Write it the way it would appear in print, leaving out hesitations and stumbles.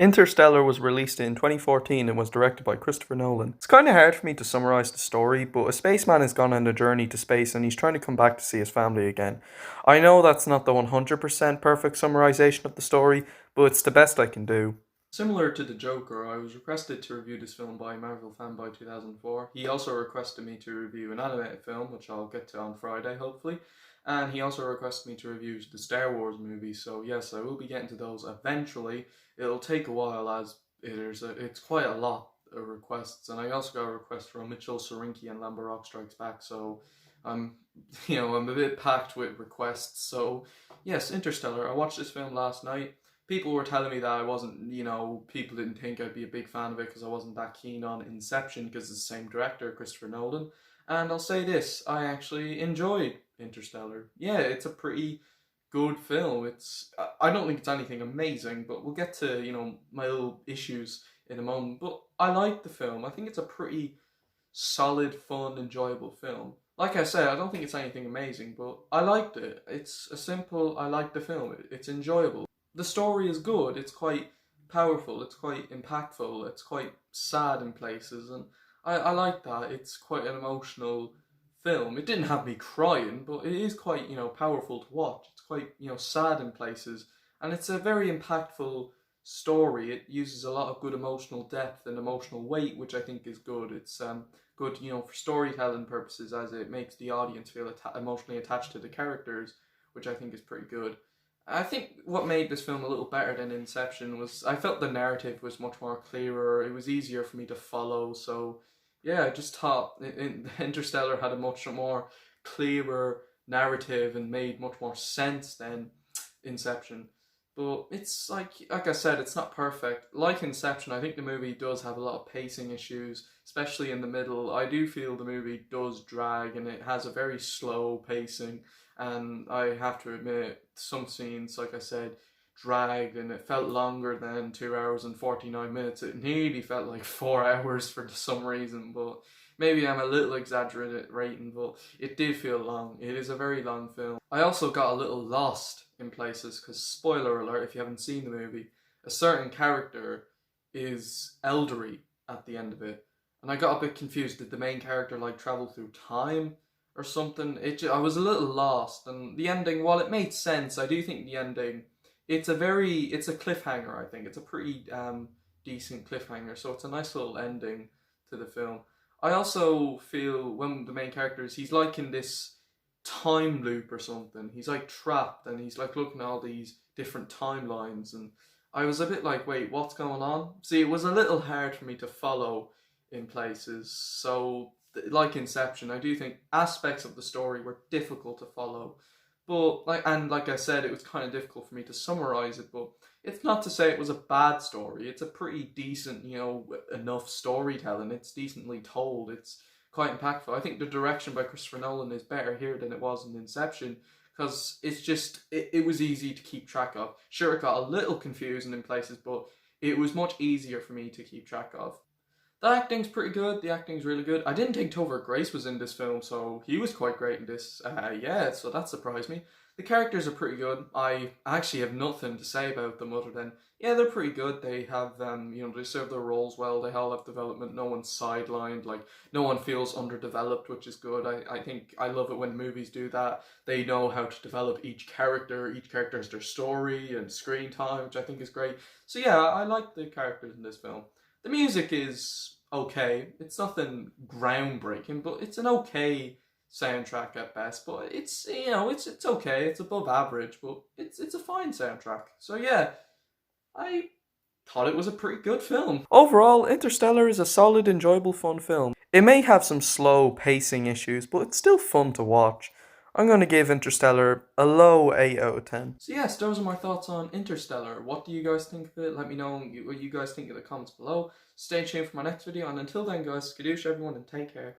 Interstellar was released in 2014 and was directed by Christopher Nolan. It's kind of hard for me to summarize the story, but a spaceman has gone on a journey to space and he's trying to come back to see his family again. I know that's not the 100% perfect summarization of the story, but it's the best I can do. Similar to The Joker, I was requested to review this film by Marvel Fanboy 2004. He also requested me to review an animated film, which I'll get to on Friday, hopefully. And he also requested me to review the Star Wars movie, so yes, I will be getting to those eventually. It'll take a while as it's quite a lot of requests, and I also got a request from Mitchell Sorinki and Lamba Rock Strikes Back, so I'm, I'm a bit packed with requests. So yes, Interstellar. I watched this film last night. People were telling me that I wasn't, people didn't think I'd be a big fan of it because I wasn't that keen on Inception because it's the same director, Christopher Nolan. And I'll say this, I actually enjoyed Interstellar. Yeah, it's a pretty good film. I don't think it's anything amazing, but we'll get to, my little issues in a moment. But I like the film. I think it's a pretty solid, fun, enjoyable film. Like I said, I don't think it's anything amazing, but I liked it. I like the film. It's enjoyable. The story is good. It's quite powerful. It's quite impactful. It's quite sad in places, and I like that. It's quite an emotional film. It didn't have me crying, but it is quite, powerful to watch. It's quite, sad in places, and it's a very impactful story. It uses a lot of good emotional depth and emotional weight, which I think is good. It's good, for storytelling purposes, as it makes the audience feel emotionally attached to the characters, which I think is pretty good. I think what made this film a little better than Inception was I felt the narrative was much more clearer. It was easier for me to follow. So yeah, I just thought Interstellar had a much more clearer narrative and made much more sense than Inception. But it's like I said, it's not perfect. Like Inception, I think the movie does have a lot of pacing issues, especially in the middle. I do feel the movie does drag and it has a very slow pacing. And I have to admit, some scenes, like I said, dragged and it felt longer than 2 hours and 49 minutes. It nearly felt like 4 hours for some reason, but maybe I'm a little exaggerating, but it did feel long. It is a very long film. I also got a little lost in places because, spoiler alert, if you haven't seen the movie, a certain character is elderly at the end of it. And I got a bit confused. Did the main character travel through time or something? I was a little lost, and the ending, while it made sense, I do think the ending, it's a cliffhanger. I think it's a pretty decent cliffhanger, so it's a nice little ending to the film. I also feel when the main character he's in this time loop or something. He's trapped, and he's looking at all these different timelines, and I was a bit wait, what's going on? See, it was a little hard for me to follow in places, so like Inception, I do think aspects of the story were difficult to follow. But like I said, it was kind of difficult for me to summarize it, but it's not to say it was a bad story. It's a pretty decent, enough storytelling. It's decently told. It's quite impactful. I think the direction by Christopher Nolan is better here than it was in Inception, because it was easy to keep track of. Sure, it got a little confusing in places, but it was much easier for me to keep track of. The acting's pretty good. The acting's really good. I didn't think Topher Grace was in this film, so he was quite great in this. So that surprised me. The characters are pretty good. I actually have nothing to say about them other than, yeah, they're pretty good. They have, they serve their roles well. They all have development. No one's sidelined. No one feels underdeveloped, which is good. I think I love it when movies do that. They know how to develop each character. Each character has their story and screen time, which I think is great. So yeah, I like the characters in this film. The music is okay. It's nothing groundbreaking, but it's an okay soundtrack at best. But it's it's okay. It's above average, but it's a fine soundtrack. So yeah, I thought it was a pretty good film. Overall, Interstellar is a solid, enjoyable, fun film. It may have some slow pacing issues, but it's still fun to watch. I'm going to give Interstellar a low 8 out of 10. So yes, those are my thoughts on Interstellar. What do you guys think of it? Let me know what you guys think in the comments below. Stay tuned for my next video, and until then guys, skadoosh everyone and take care.